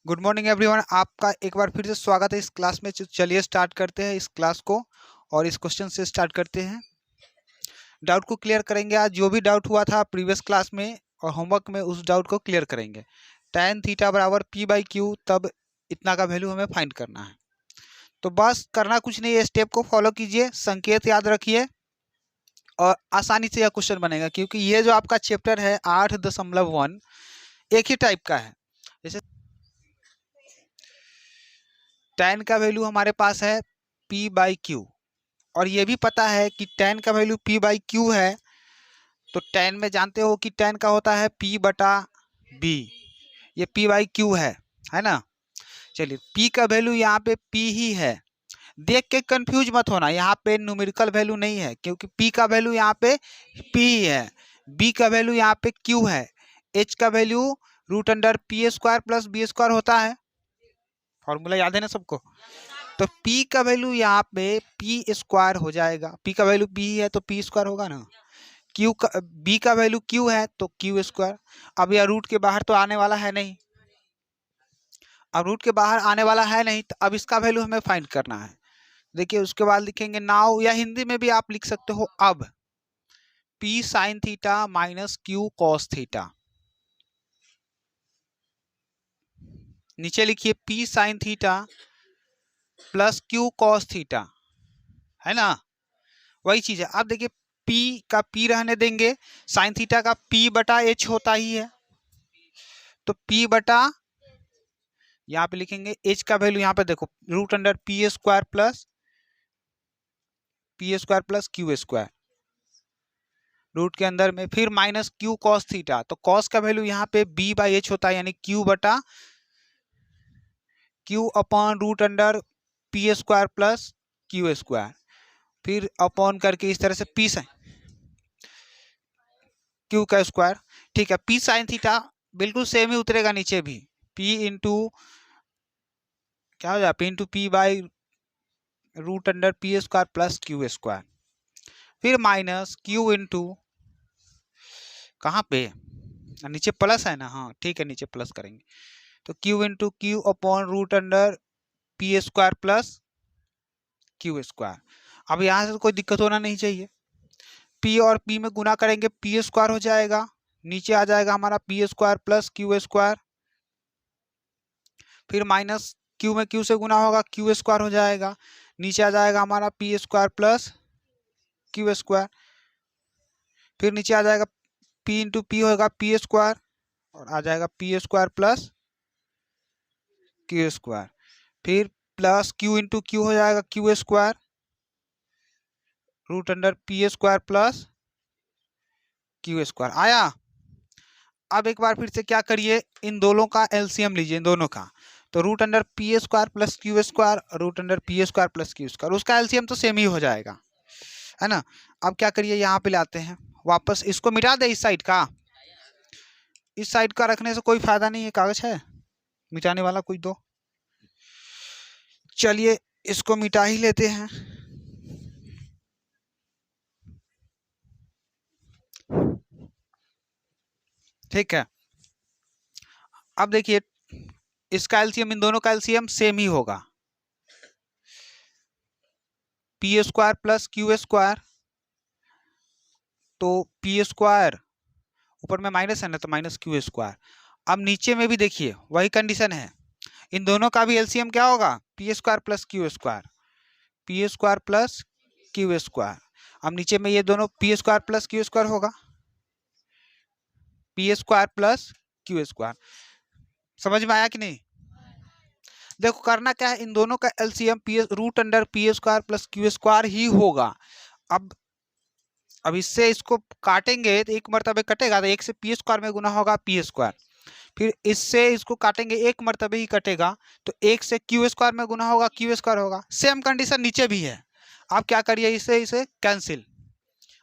Good morning everyone. आपका एक बार फिर से स्वागत है इस क्लास में। चलिए स्टार्ट करते हैं इस क्लास को और इस क्वेश्चन से स्टार्ट करते हैं। डाउट को क्लियर करेंगे। आज जो भी डाउट हुआ था प्रीवियस क्लास में और होमवर्क में, उस डाउट को क्लियर करेंगे। tan थीटा बराबर p/q, तब इतना का वैल्यू हमें फाइंड करना है। तो बस करना कुछ नहीं है, स्टेप को फॉलो कीजिए, संकेत याद रखिए और आसानी से यह क्वेश्चन बनेगा, क्योंकि ये जो आपका चैप्टर है 8.1 एक ही टाइप का है। जैसे tan का वैल्यू हमारे पास है p/q और ये भी पता है कि tan का वैल्यू p/q है, तो tan में जानते हो कि tan का होता है p/b, ये p/q है ना। चलिए p का वैल्यू यहाँ पे p ही है, देख के कंफ्यूज मत होना, यहाँ पे न्यूमेरिकल वैल्यू नहीं है, क्योंकि p का वैल्यू यहाँ पे p ही है, b का वैल्यू यहाँ पे q है, h का वैल्यू √p² + b² होता है। फॉर्मूला याद है ना सबको। तो p का वैल्यू यहाँ पे p² हो जाएगा, p का वैल्यू p है तो p² होगा ना। q का b का वैल्यू q है तो q²। अब यह रूट के बाहर तो आने वाला है नहीं, अब रूट के बाहर आने वाला है नहीं, तो अब इसका वैल्यू हमें फाइंड करना है। देखिए उसके बाद लिखेंगे नाउ, या हिंदी में भी आप लिख सकते हो अब, p sin theta minus q cos theta. नीचे लिखिए p sin theta plus q cos theta, है ना, वही चीज है। अब देखिए p का p रहने देंगे, साइन थीटा का p/h होता ही है, तो p/ यहाँ पे लिखेंगे h का वैल्यू, यहाँ पे देखो √p² + q², रूट के अंदर में, फिर माइनस q cos थीटा, तो cos का वैल्यू यहाँ पे b/h होता है, यानी q/√p² + q², फिर अपॉन करके इस तरह से p sin q का स्क्वायर। ठीक है, p sin थीटा बिल्कुल सेम ही उतरेगा नीचे भी, p इंटू क्या हो जाएगा, p इंटू p/√p² + q², फिर माइनस q इंटू, कहाँ पे नीचे प्लस है ना, हाँ ठीक है नीचे प्लस करेंगे, तो q इंटू q/√p² + q²। अब यहाँ से कोई दिक्कत होना नहीं चाहिए, p और p में गुना करेंगे p² हो जाएगा, नीचे आ जाएगा हमारा p² + q², फिर माइनस q में q से गुना होगा q² हो जाएगा, नीचे आ जाएगा हमारा p² + q², फिर नीचे आ जाएगा p इंटू p होगा p² और आ जाएगा p² + q², फिर प्लस q इंटू q हो जाएगा q² √p² + q²। आया। अब एक बार फिर से क्या करिए, इन दोनों का एलसीएम लीजिए, इन दोनों का, तो √p² + q² √p² + q², उसका एलसीएम तो सेम ही हो जाएगा, है ना। अब क्या करिए, यहाँ पे लाते हैं वापस, इसको मिटा दे, इस साइड का, इस साइड का रखने से कोई फायदा नहीं है, कागज है मिटाने वाला कोई दो। चलिए इसको मिटा ही लेते हैं। ठीक है, अब देखिए इसका एलसीएम, इन दोनों का एलसीएम सेम ही होगा, p² + q², तो p² ऊपर में माइनस है ना, तो माइनस q²। अब नीचे में भी देखिए वही कंडीशन है, इन दोनों का भी एलसीएम क्या होगा, p² + q², p² + q²। अब नीचे में ये दोनों p² + q² होगा, p² + q²। समझ में आया कि नहीं। देखो करना क्या है, इन दोनों का एलसीएम √p² + q² ही होगा। अब इससे इसको काटेंगे तो एक मरतबे कटेगा, तो एक से p² में गुना होगा p², फिर इससे इसको काटेंगे एक मरतबे ही कटेगा, तो एक से q² में गुना होगा q² होगा। सेम कंडीशन नीचे भी है। अब क्या करिए, इसे कैंसिल,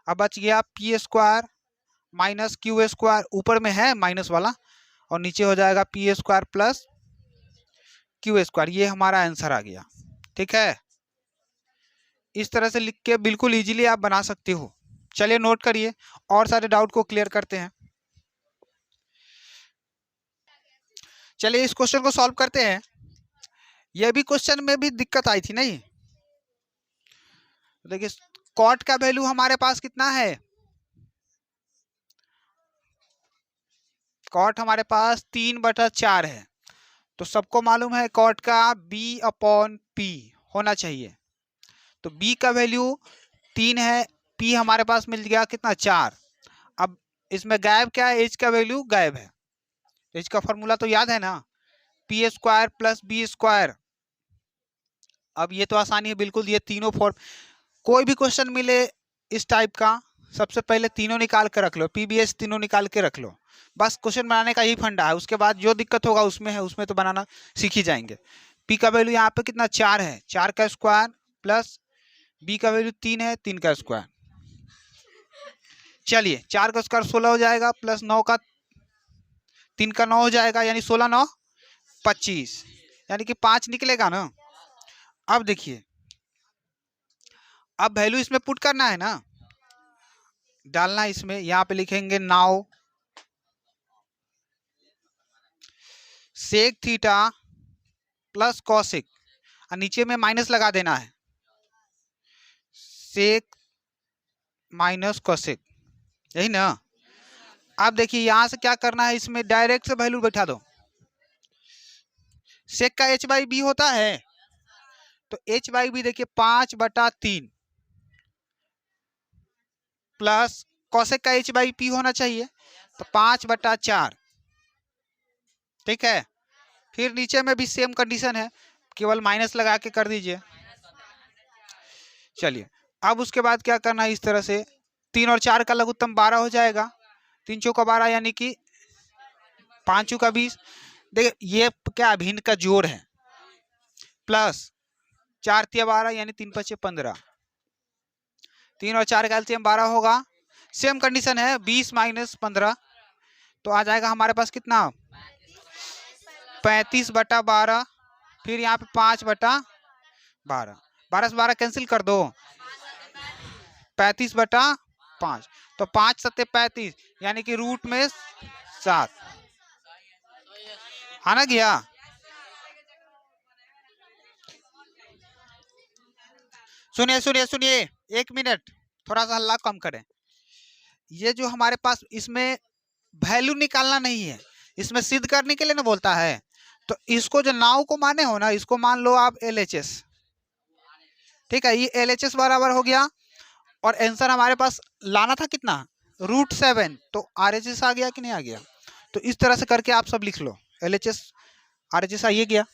अब बच गया p² माइनस q², ऊपर में है माइनस वाला, और नीचे हो जाएगा p² + q²। ये हमारा आंसर आ गया। ठीक है, इस तरह से लिख के बिल्कुल इजीली आप बना सकते हो। चलिए नोट करिए और सारे डाउट को क्लियर करते हैं। चलिए इस क्वेश्चन को सॉल्व करते हैं। यह भी क्वेश्चन में भी दिक्कत आई थी नहीं। देखिए कॉट का वैल्यू हमारे पास कितना है, कॉट हमारे पास 3/4 है। तो सबको मालूम है कॉट का b/p होना चाहिए। तो b का वैल्यू 3 है, p हमारे पास मिल गया कितना 4। अब इसमें गायब क्या है, h का वैल्यू गायब है। h का फॉर्मूला तो याद है ना, p² + b²। अब ये तो आसानी है बिल्कुल, ये तीनों फॉर्म, कोई भी क्वेश्चन मिले इस टाइप का सबसे पहले तीनों निकाल के रख लो, पीबीएच तीनों निकाल के रख लो। बस क्वेश्चन बनाने का यही फंडा है, उसके बाद जो दिक्कत होगा उसमें है, उसमें तो बनाना सीख ही जाएंगे। पी का वैल्यू यहाँ पे कितना 4 है, 4 का स्क्वायर प्लस बी का वैल्यू 3 है, 3 का स्क्वायर। चलिए 4 का स्क्वायर 16 हो जाएगा, प्लस 9 का 3 का 9 हो जाएगा, यानी 16 9 25, यानी कि 5 निकलेगा ना। अब देखिए अब वैल्यू इसमें पुट करना है ना, डालना इसमें, यहाँ पे लिखेंगे now sec theta plus cosec, और नीचे में माइनस लगा देना है, सेक माइनस कॉसिक, यही ना। अब देखिए यहां से क्या करना है, इसमें डायरेक्ट से वैल्यू बैठा दो। सेक का h/b होता है, तो h/b देखिए 5/3 प्लस कॉसेक का h/p होना चाहिए, तो 5/4। ठीक है, फिर नीचे में भी सेम कंडीशन है, केवल माइनस लगा के कर दीजिए। चलिए अब उसके बाद क्या करना है, इस तरह से 3 और 4 का लघुत्तम 12 हो जाएगा, 3 चौका 12 यानी कि 5 चौका 20। देखिए ये क्या भिन्न का जोड़ है, प्लस 4 तिया 12 यानी 3 5 15, 3 और 4 का एलसीएम 12 होगा। सेम कंडीशन है 20 - 15, तो आ जाएगा हमारे पास कितना 35/12, फिर यहाँ पे 5/12, 12 से 12 कैंसिल कर दो, 35/5, तो 5 सत्ते 35, यानी कि रूट में 7 आना गया। सुनिए सुनिए सुनिए, 1 मिनट, थोड़ा सा हल्ला कम करें। ये जो हमारे पास इसमें वैल्यू निकालना नहीं है, इसमें सिद्ध करने के लिए ना बोलता है, तो इसको जो नाव को माने हो ना, इसको मान लो आप LHS। ठीक है, ये LHS बराबर हो गया, और आंसर हमारे पास लाना था कितना √7, तो RHS आ गया कि नहीं आ गया। तो इस तरह से करके आप सब लिख लो, LHS RHS आ ये गया,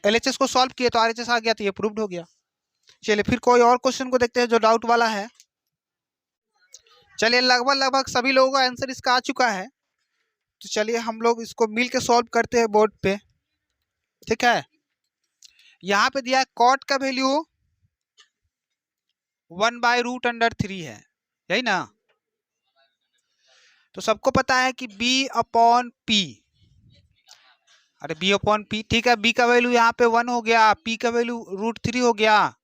LHS को सॉल्व किए तो RHS आ गया, तो ये प्रूव्ड हो गया। चलिए फिर कोई और क्वेश्चन को देखते हैं जो डाउट वाला है। चलिए लगभग सभी लोगों का आंसर इसका आ चुका है, तो चलिए हम लोग इसको मिल के सॉल्व करते हैं बोर्ड पे। ठीक है, यहाँ पे दिया है कॉट का वैल्यू 1/√3 है, यही ना। तो सबको पता है कि b/p, अरे b/p, ठीक है, b का वैल्यू यहाँ पे 1 हो गया, p का वैल्यू √3 हो गया,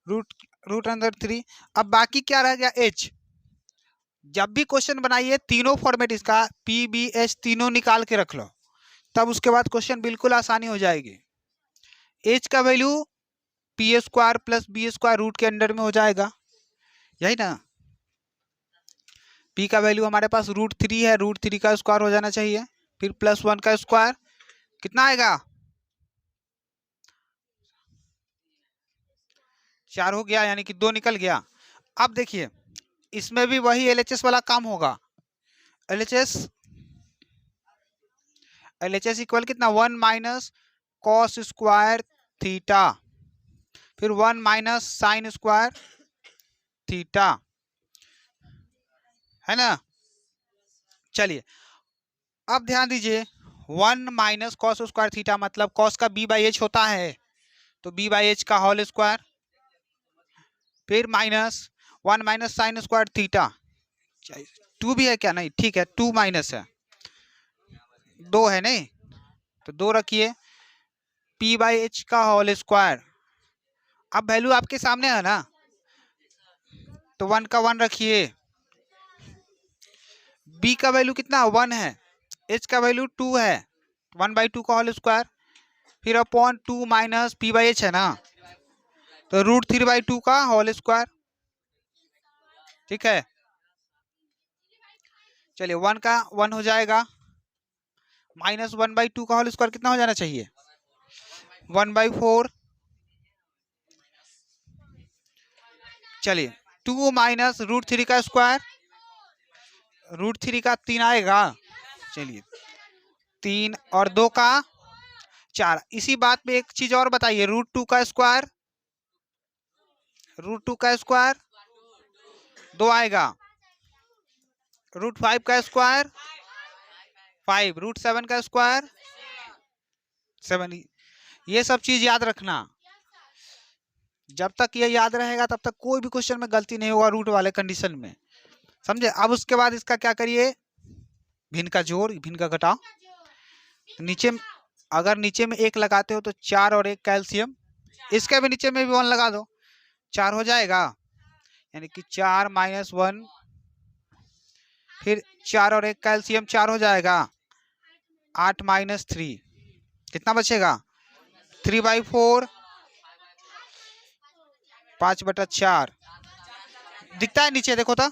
√3। अब बाकी क्या रह गया h। जब भी क्वेश्चन बनाइए तीनों फॉर्मेट इसका pbh तीनों निकाल के रख लो, तब उसके बाद क्वेश्चन बिल्कुल आसानी हो जाएगी। h का वैल्यू p² + b² रूट के अंडर में हो जाएगा, यही ना। p का वैल्यू हमारे पास √3 है, √3 का स्क्वायर हो जाना चाहिए, फिर +1 का स्क्वायर, कितना आएगा 4 हो गया, यानी कि 2 निकल गया। अब देखिए इसमें भी वही LHS वाला काम होगा, LHS इक्वल कितना 1 - cos² थीटा, फिर 1 - sin² थीटा, है ना। चलिए अब ध्यान दीजिए, 1 - cos² थीटा मतलब cos का b/h होता है, तो b/h का होल स्क्वायर, फिर -1 - sin² थीटा, 2 भी है क्या, नहीं ठीक है 2 माइनस है, 2 है नहीं, तो 2 रखिए, p/h का होल स्क्वायर। अब वैल्यू आपके सामने है ना, तो 1 का 1 रखिए, b का वैल्यू कितना 1 है, h का वैल्यू 2 है, 1/2 का होल स्क्वायर, फिर upon 2 minus P by H है ना, तो √3/2 का होल स्क्वायर। ठीक है, चलिए 1 का 1 हो जाएगा, माइनस 1/2 का होल स्क्वायर कितना हो जाना चाहिए, 1/4। चलिए 2 माइनस √3 का स्क्वायर, √3 का 3 आएगा, चलिए 3 और 2 का 4। इसी बात पे एक चीज और बताइए, √2 का स्क्वायर, √2 का स्क्वायर 2 आएगा, √5 का स्क्वायर 5, √7 का स्क्वायर 7। ये सब चीज याद रखना, जब तक ये याद रहेगा तब तक कोई भी क्वेश्चन में गलती नहीं होगा रूट वाले कंडीशन में, समझे। अब उसके बाद इसका क्या करिए, भिन्न का जोड़ भिन्न का घटाओ, नीचे अगर नीचे में 1 लगाते हो तो 4 और 1 कैल्शियम, इसके भी नीचे में भी 1 लगा दो, 4 हो जाएगा, यानी कि 4 माइनस 1, फिर 4 और 1 कैल्शियम 4 हो जाएगा, 8 माइनस 3 कितना बचेगा, 3/4, 5/4 दिखता है नीचे, देखो तो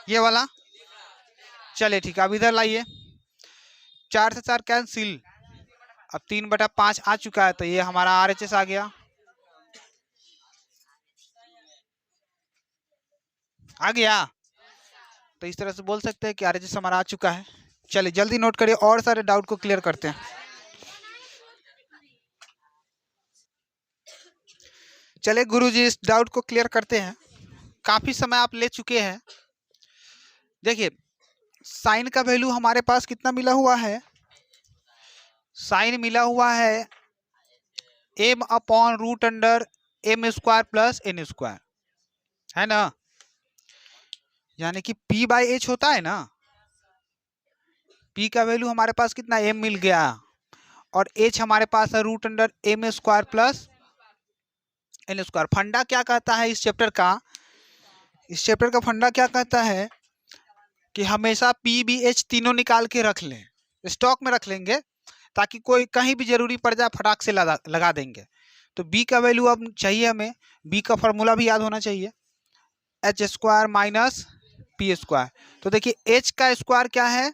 ये वाला। चलिए ठीक है, अब इधर लाइए, 4 से 4 कैंसिल, अब 3/5 आ चुका है, तो ये हमारा RHS आ गया, आ गया। तो इस तरह से बोल सकते हैं कि RHS हमारा आ चुका है। चलिए जल्दी नोट करिए और सारे डाउट को क्लियर करते हैं। चलिए गुरुजी इस डाउट को क्लियर करते हैं, काफी समय आप ले चुके हैं। देखिए साइन का वैल्यू हमारे पास कितना मिला हुआ है, साइन मिला हुआ है m/√m² प्लस n², है ना, यानी कि p/h होता है ना, p का वैल्यू हमारे पास कितना m मिल गया, और h हमारे पास है √m² प्लस n²। फंडा क्या कहता है इस चैप्टर का, इस चैप्टर का फंडा क्या कहता है कि हमेशा p/b/h तीनों निकाल के रख लें, स्टॉक में रख लेंगे, ताकि कोई कहीं भी जरूरी पड़ जाए फटाक से लगा देंगे। तो b का वैल्यू अब चाहिए हमें, b का फॉर्मूला भी याद होना चाहिए, h² माइनस p²। तो देखिए h का स्क्वायर क्या है,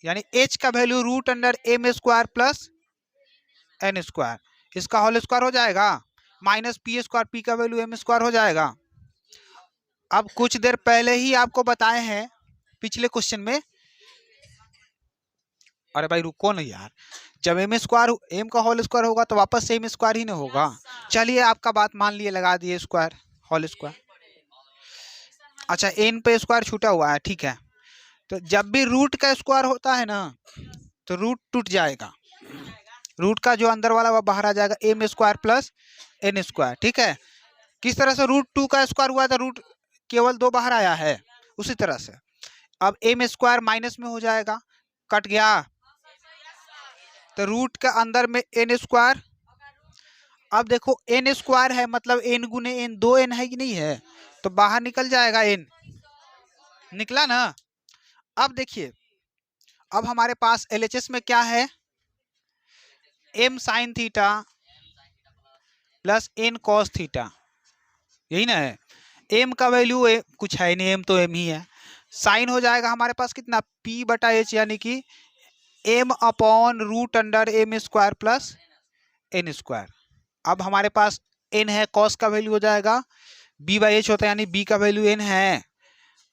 यानी h का वैल्यू √m² प्लस n², इसका होल स्क्वायर हो जाएगा, माइनस p², p का वैल्यू m² हो जाएगा। अब कुछ देर पहले ही आपको बताए हैं पिछले क्वेश्चन में, अरे भाई रुको ना यार, जब m का होल स्क्वायर होगा तो वापस से m² ही ना होगा। चलिए आपका बात मान लिए, लगा दिए स्क्वायर, होल स्क्वायर, अच्छा n पे स्क्वायर छूटा हुआ है, ठीक है। तो जब भी रूट का स्क्वायर होता है ना, तो रूट टूट जाएगा, रूट का जो अंदर वाला वह बाहर आ जाएगा, m² प्लस n², ठीक है। किस तरह से √2 का स्क्वायर हुआ था, रूट केवल 2 बाहर आया है, उसी तरह से अब m² माइनस में हो जाएगा, कट गया, तो रूट का अंदर में n², अब देखो n² है मतलब n गुने n, 2n है कि नहीं है, तो बाहर निकल जाएगा n, निकला ना। अब देखिए अब हमारे पास LHS में क्या है, m sin theta plus n cos theta, यही ना है। m का वैल्यू कुछ है नहीं, m तो m ही है, साइन हो जाएगा हमारे पास कितना p/h, यानी कि m/√m² प्लस n²। अब हमारे पास n है, cos का वैल्यू हो जाएगा b/h होता है, यानी b का वैल्यू n है,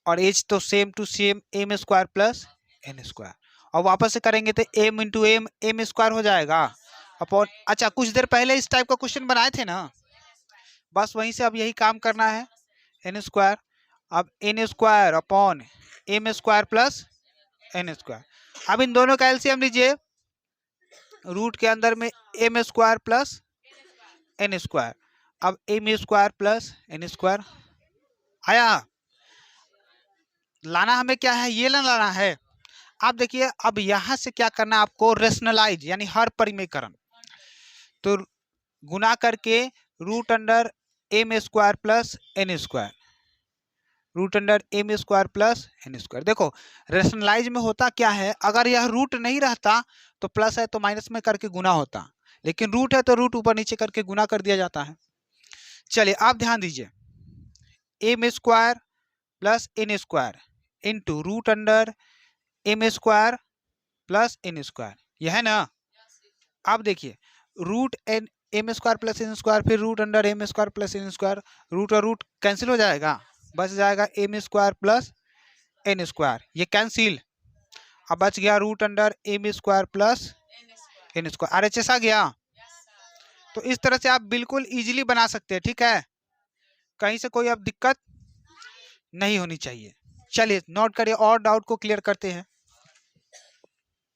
और h तो same to same m² plus n², और वापस से करेंगे तो m इंटू m m² हो जाएगा अपॉन, अच्छा कुछ देर पहले इस टाइप का क्वेश्चन बनाए थे ना, बस वहीं से अब यही काम करना है, n², अब n² upon m² plus n²। अब इन दोनों का एलसीएम लीजिए, रूट के अंदर में m² प्लस n², अब m² प्लस n² आया, लाना हमें क्या है, ये लाना है। अब देखिए अब यहां से क्या करना है आपको, रेशनलाइज यानी हर परिमेयकरण, तो गुना करके √m² plus n², root under M square plus N square. देखो रेशनलाइज में होता क्या है, अगर यह रूट नहीं रहता तो प्लस है तो माइनस में करके गुना होता, लेकिन रूट है तो रूट ऊपर नीचे करके गुना कर दिया जाता है। चलिए आप ध्यान दीजिए, M square plus N square into root under M square plus N square, यह है ना। अब देखिए root N M square plus N square, फिर root under M square plus N square, root और रूट कैंसिल हो जाएगा, बच जाएगा M square plus N square, ये कैंसिल। अब बच गया root under M square plus N square, RHS आ गया। तो इस तरह से आप बिल्कुल इजीली बना सकते हैं, ठीक है, कहीं से कोई अब दिक्कत नहीं होनी चाहिए। चलिए नोट करिए और डाउट को क्लियर करते हैं।